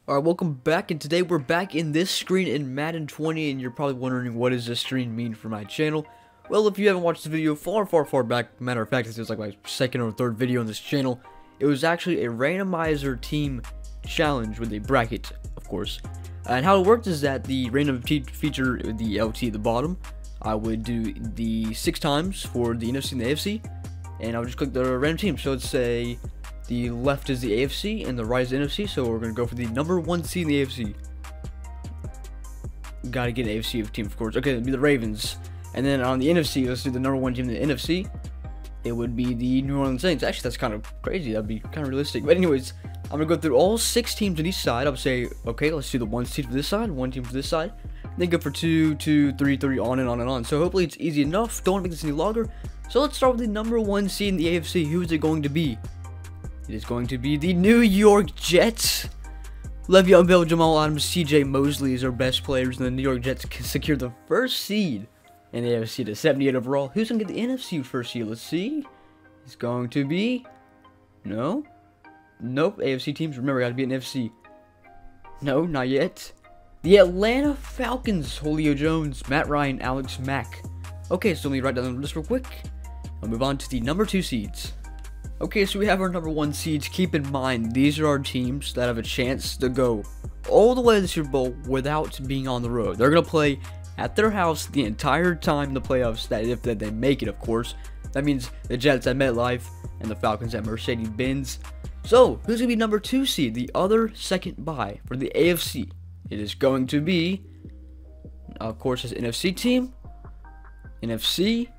Alright, welcome back, and today we're back in this screen in Madden 20, and you're probably wondering what does this screen mean for my channel. Well, if you haven't watched the video far back, matter of fact, this is like my second or third video on this channel, it was actually a randomizer team challenge with a bracket, of course. And how it worked is that the random feature, the LT at the bottom, I would do the 6 times for the NFC and the AFC, and I would just click the random team. So let's say the left is the AFC and the right is the NFC, so we're going to go for the number 1 seed in the AFC. Gotta get an AFC team, of course. Okay, it'd be the Ravens. And then on the NFC, let's do the number 1 team in the NFC. It would be the New Orleans Saints. Actually, that's kind of crazy. That'd be kind of realistic. But anyways, I'm going to go through all 6 teams on each side. I would say, okay, let's do the 1 seed for this side, 1 team for this side. Then go for 2, 2, 3, 3, on and on and on. So hopefully it's easy enough. Don't want to make this any longer. So let's start with the number 1 seed in the AFC. Who is it going to be? It is going to be the New York Jets. Le'Veon Bell, Jamal Adams, CJ Mosley is our best players, and the New York Jets can secure the first seed in the AFC to 78 overall. Who's going to get the NFC first seed? Let's see. It's going to be... No. Nope. AFC teams. Remember, got to be an NFC. No, not yet. The Atlanta Falcons. Julio Jones, Matt Ryan, Alex Mack. Okay, so let me write down the list real quick. I'll move on to the number 2 seeds. Okay, so we have our number 1 seeds. Keep in mind, these are our teams that have a chance to go all the way to the Super Bowl without being on the road. They're going to play at their house the entire time in the playoffs, that if they make it, of course. That means the Jets at MetLife and the Falcons at Mercedes-Benz. So, who's going to be number 2 seed? The other second bye for the AFC. It is going to be, of course, this NFC team. NFC.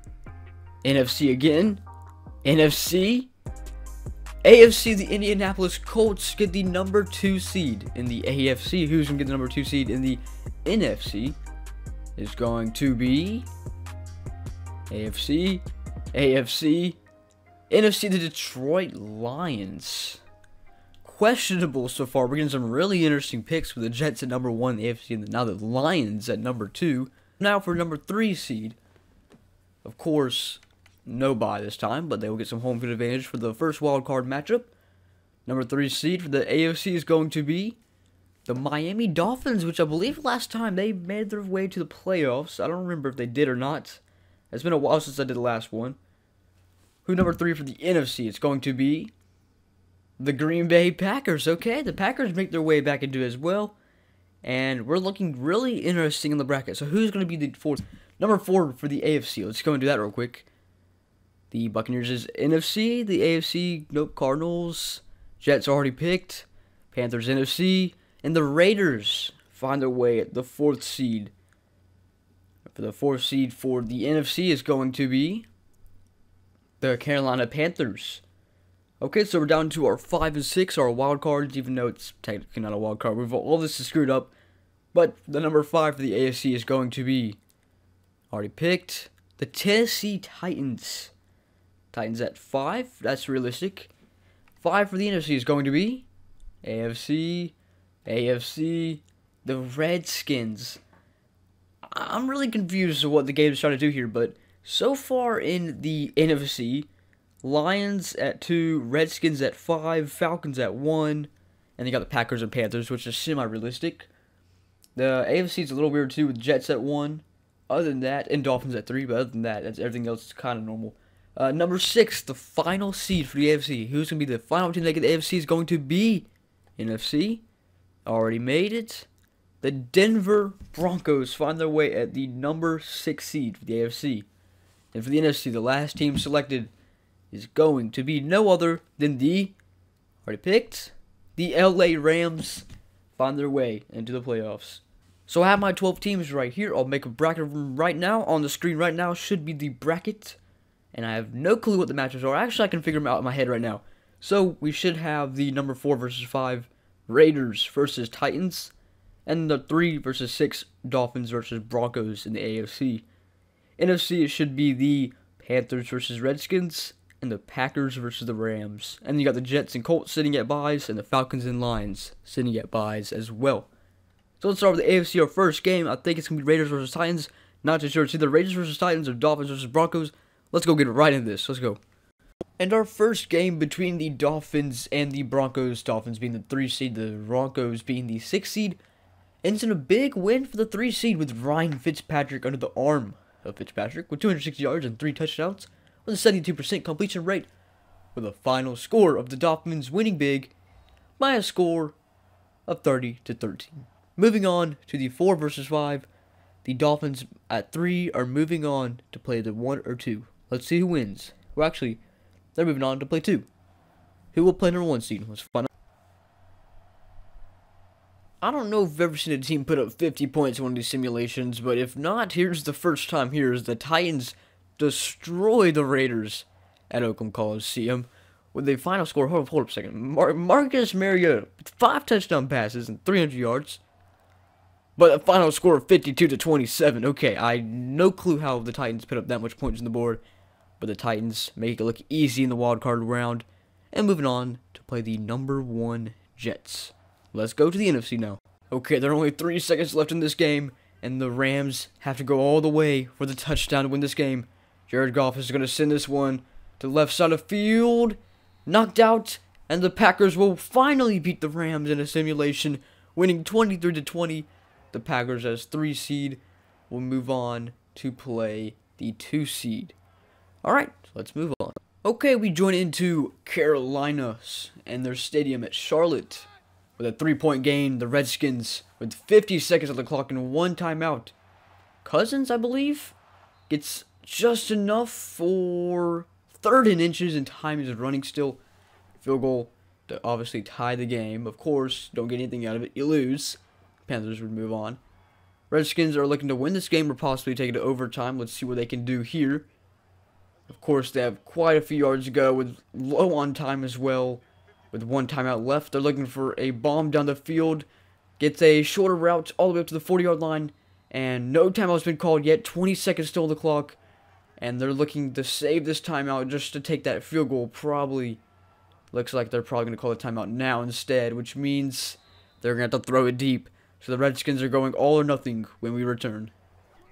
NFC again. NFC. AFC, the Indianapolis Colts get the number 2 seed in the AFC. Who's going to get the number 2 seed in the NFC? Is going to be AFC, NFC, NFC, the Detroit Lions. Questionable so far. We're getting some really interesting picks with the Jets at number 1 in the AFC, and now the Lions at number 2. Now for number 3 seed, of course, no bye this time, but they will get some home field advantage for the first wild card matchup. Number 3 seed for the AFC is going to be the Miami Dolphins, which I believe last time they made their way to the playoffs. I don't remember if they did or not. It's been a while since I did the last one. Who number 3 for the NFC? It's going to be the Green Bay Packers. Okay, the Packers make their way back into it as well. And we're looking really interesting in the bracket. So who's going to be the 4th? Number 4 for the AFC. Let's go and do that real quick. The Buccaneers is NFC. The AFC, nope, Cardinals. Jets already picked. Panthers NFC. And the Raiders find their way at the 4th seed. For the 4th seed for the NFC is going to be the Carolina Panthers. Okay, so we're down to our 5 and 6, our wild cards, even though it's technically not a wild card. All this is screwed up. But the number 5 for the AFC is going to be, already picked, the Tennessee Titans. Titans at 5. That's realistic. 5 for the NFC is going to be AFC, the Redskins. I'm really confused of what the game is trying to do here, but so far in the NFC, Lions at 2, Redskins at 5, Falcons at 1, and they got the Packers and Panthers, which is semi-realistic. The AFC is a little weird too, with Jets at 1. Other than that, and Dolphins at 3, but other than that, everything else is kind of normal. Number 6, the final seed for the AFC. Who's going to be the final team that get the AFC is going to be NFC. Already made it. The Denver Broncos find their way at the number 6 seed for the AFC. And for the NFC, the last team selected is going to be no other than the, already picked, the LA Rams find their way into the playoffs. So I have my 12 teams right here. I'll make a bracket of them right now. On the screen right now should be the bracket. And I have no clue what the matchups are. Actually, I can figure them out in my head right now. So, we should have the number 4 versus 5 Raiders versus Titans. And the 3 versus 6 Dolphins versus Broncos in the AFC. NFC, it should be the Panthers versus Redskins. And the Packers versus the Rams. And you got the Jets and Colts sitting at byes. And the Falcons and Lions sitting at byes as well. So, let's start with the AFC, our first game. I think it's going to be Raiders versus Titans. Not too sure. It's either Raiders versus Titans or Dolphins versus Broncos. Let's go get right into this. Let's go. And our first game between the Dolphins and the Broncos, Dolphins being the 3 seed, the Broncos being the 6 seed, ends in a big win for the 3 seed with Ryan Fitzpatrick under the arm of Fitzpatrick with 260 yards and 3 touchdowns with a 72% completion rate, with a final score of the Dolphins winning big by a score of 30-13. Moving on to the 4 versus 5, the Dolphins at 3 are moving on to play the 1 or 2. Let's see who wins. Well, actually, they're moving on to play 2. Who will play number 1 seed? Let's find out. I don't know if I've ever seen a team put up 50 points in one of these simulations, but if not, here's the first time here is the Titans destroy the Raiders at Oakland Coliseum with a final score. Hold up a second. Marcus Mariota, 5 touchdown passes and 300 yards. But a final score of 52-27. Okay, I no clue how the Titans put up that much points on the board. But the Titans make it look easy in the wild card round. And moving on to play the number 1 Jets. Let's go to the NFC now. Okay, there are only 3 seconds left in this game. And the Rams have to go all the way for the touchdown to win this game. Jared Goff is going to send this one to the left side of the field. Knocked out. And the Packers will finally beat the Rams in a simulation, winning 23-20. The Packers as 3 seed will move on to play the 2 seed. Alright, so let's move on. Okay, we join into Carolina and their stadium at Charlotte. With a 3-point gain, the Redskins, with 50 seconds on the clock and 1 timeout. Cousins, I believe, gets just enough for 3rd and inches, and time is running still. Field goal to obviously tie the game. Of course, don't get anything out of it, you lose. Panthers would move on. Redskins are looking to win this game or possibly take it to overtime. Let's see what they can do here. Of course, they have quite a few yards to go with low on time as well. With 1 timeout left, they're looking for a bomb down the field. Gets a shorter route all the way up to the 40-yard line. And no timeout's been called yet. 20 seconds still on the clock. And they're looking to save this timeout just to take that field goal. Probably looks like they're probably going to call a timeout now instead, which means they're going to have to throw it deep. So the Redskins are going all or nothing when we return.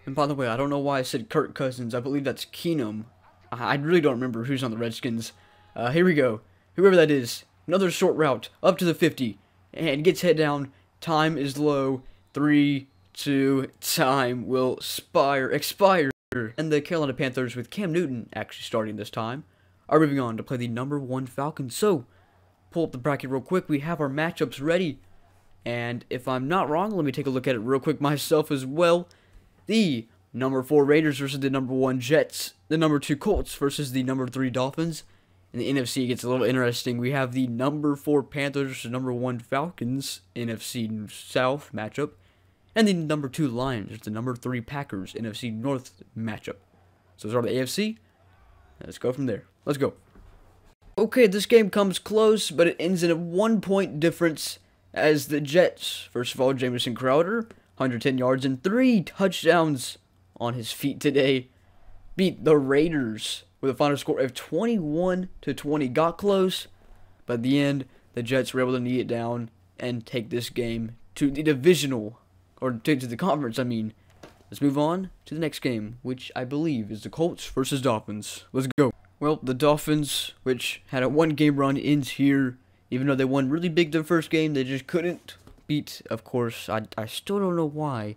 And by the way, I don't know why I said Kirk Cousins. I believe that's Keenum. I really don't remember who's on the Redskins. Here we go. Whoever that is. Another short route up to the 50. And gets head down. Time is low. 3, 2, time will expire. And the Carolina Panthers, with Cam Newton actually starting this time, are moving on to play the number 1 Falcons. So, pull up the bracket real quick. We have our matchups ready. And if I'm not wrong, let me take a look at it real quick myself as well. The number 4 Raiders versus the number 1 Jets. The number 2 Colts versus the number 3 Dolphins. And the NFC gets a little interesting. We have the number 4 Panthers versus number 1 Falcons NFC South matchup. And the number 2 Lions versus the number 3 Packers NFC North matchup. So those are the AFC. Let's go from there. Let's go. Okay, this game comes close, but it ends in a 1-point difference. As the Jets, first of all, Jamison Crowder, 110 yards and 3 touchdowns on his feet today, beat the Raiders with a final score of 21-20. Got close, but at the end, the Jets were able to knee it down and take this game to the divisional, or to the conference, I mean. Let's move on to the next game, which I believe is the Colts versus Dolphins. Let's go. Well, the Dolphins, which had a 1-game run, ends here. Even though they won really big the first game, they just couldn't beat, of course. I still don't know why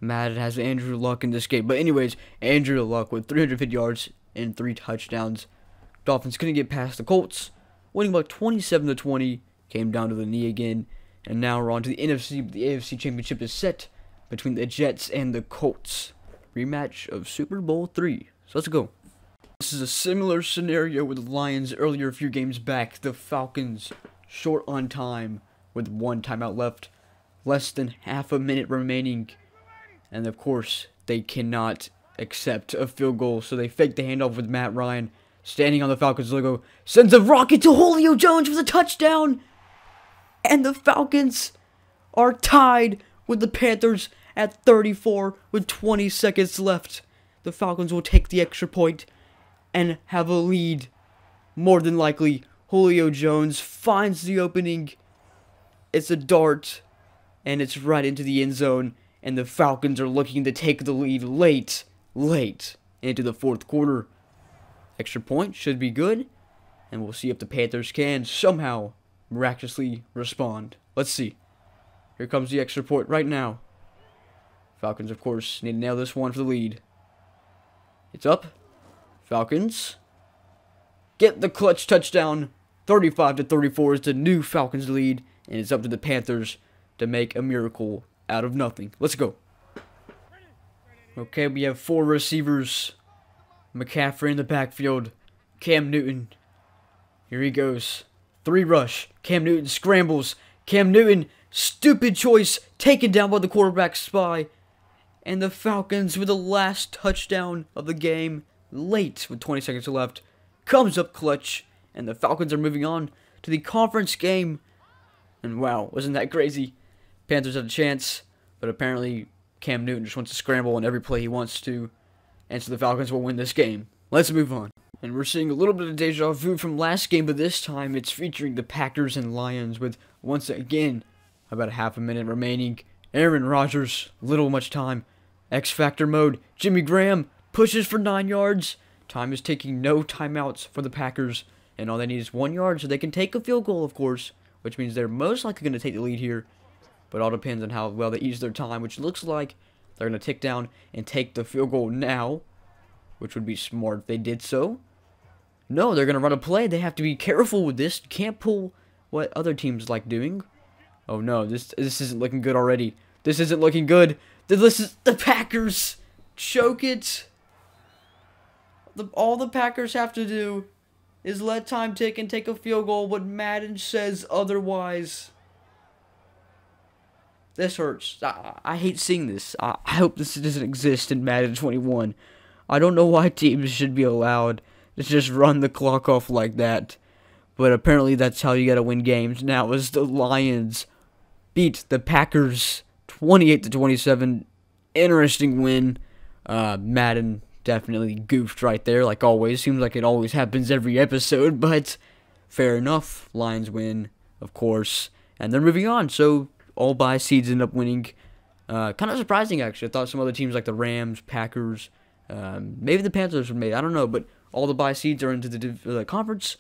Madden has Andrew Luck in this game. But anyways, Andrew Luck with 350 yards and 3 touchdowns. Dolphins couldn't get past the Colts, winning by 27-20. Came down to the knee again. And now we're on to the NFC. The AFC Championship is set between the Jets and the Colts. Rematch of Super Bowl III. So let's go. This is a similar scenario with the Lions earlier a few games back. The Falcons short on time with 1 timeout left. Less than half a minute remaining. And of course, they cannot accept a field goal. So they fake the handoff with Matt Ryan standing on the Falcons logo. Sends a rocket to Julio Jones for the touchdown. And the Falcons are tied with the Panthers at 34 with 20 seconds left. The Falcons will take the extra point and have a lead. More than likely, Julio Jones finds the opening. It's a dart, and it's right into the end zone. And the Falcons are looking to take the lead late into the 4th quarter. Extra point should be good. And we'll see if the Panthers can somehow miraculously respond. Let's see. Here comes the extra point right now. Falcons, of course, need to nail this one for the lead. It's up. Falcons get the clutch touchdown. 35-34 is the new Falcons lead. And it's up to the Panthers to make a miracle out of nothing. Let's go. Okay, we have 4 receivers. McCaffrey in the backfield. Cam Newton. Here he goes. 3 rush. Cam Newton scrambles. Cam Newton, stupid choice, taken down by the quarterback spy. And the Falcons, with the last touchdown of the game, late with 20 seconds left, comes up clutch. And the Falcons are moving on to the conference game. And wow, wasn't that crazy? Panthers had a chance, but apparently Cam Newton just wants to scramble on every play he wants to. And so the Falcons will win this game. Let's move on. And we're seeing a little bit of deja vu from last game, but this time it's featuring the Packers and Lions with, once again, about a half a minute remaining. Aaron Rodgers, little much time. X Factor mode. Jimmy Graham pushes for 9 yards. Time is taking no timeouts for the Packers. And all they need is 1 yard so they can take a field goal, of course. Which means they're most likely going to take the lead here. But all depends on how well they use their time, which looks like they're going to tick down and take the field goal now. Which would be smart if they did so. No, they're going to run a play. They have to be careful with this. You can't pull what other teams like doing. Oh no, this isn't looking good already. This isn't looking good. This is the Packers. Choke it. All the Packers have to do is let time tick and take a field goal, but Madden says otherwise. This hurts. I hate seeing this. I hope this doesn't exist in Madden 21. I don't know why teams should be allowed to just run the clock off like that. But apparently that's how you gotta win games now, as the Lions beat the Packers 28-27. Interesting win. Madden definitely goofed right there, like always. Seems like it always happens every episode, but fair enough. Lions win, of course. And they're moving on, so all bye seeds end up winning. Kind of surprising, actually. I thought some other teams like the Rams, Packers, maybe the Panthers would make it. I don't know, but all the bye seeds are into the conference.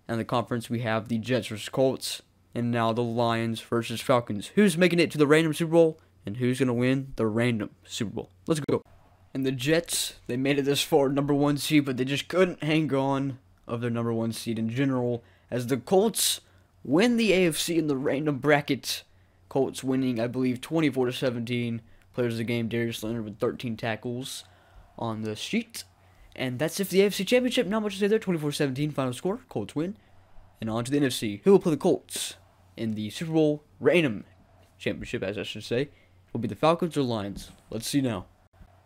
And the conference, we have the Jets versus Colts. And now the Lions versus Falcons. Who's making it to the random Super Bowl? And who's going to win the random Super Bowl? Let's go. And the Jets, they made it this far, #1 seed, but they just couldn't hang on of their #1 seed in general. As the Colts win the AFC in the random bracket. Colts winning, I believe, 24-17. Players of the game, Darius Leonard with 13 tackles on the sheet. And that's it for the AFC Championship. Not much to say there. 24-17 final score. Colts win. And on to the NFC. Who will play the Colts in the Super Bowl Random Championship, as I should say? Will be the Falcons or Lions? Let's see now.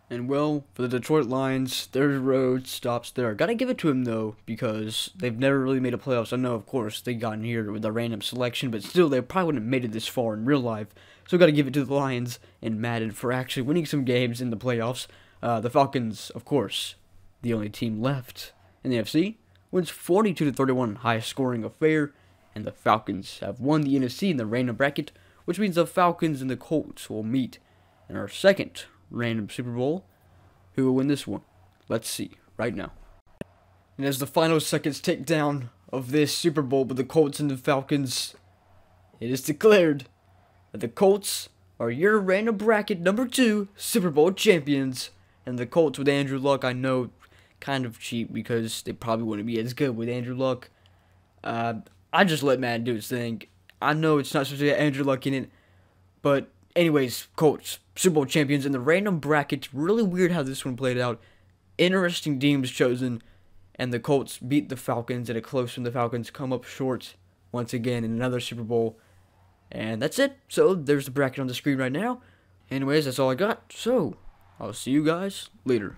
And well, for the Detroit Lions, their road stops there. Gotta give it to them, though, because they've never really made a playoffs. I know, of course, they got in here with a random selection, but still, they probably wouldn't have made it this far in real life. So gotta give it to the Lions and Madden for actually winning some games in the playoffs. The Falcons, of course, the only team left in the NFC, wins 42-31, highest scoring affair, and the Falcons have won the NFC in the random bracket, which means the Falcons and the Colts will meet in our second random Super Bowl. Who will win this one? Let's see right now. And as the final seconds tick down of this Super Bowl with the Colts and the Falcons, it is declared that the Colts are your random bracket #2 Super Bowl champions. And the Colts with Andrew Luck, I know, kind of cheap because they probably wouldn't be as good with Andrew Luck. I just let Madden do his thing. I know it's not supposed to get Andrew Luck in it, but anyways, Colts, Super Bowl champions in the random bracket. Really weird how this one played out. Interesting teams chosen, and the Colts beat the Falcons at a close one. The Falcons come up short once again in another Super Bowl. And that's it. So there's the bracket on the screen right now. Anyways, that's all I got. So I'll see you guys later.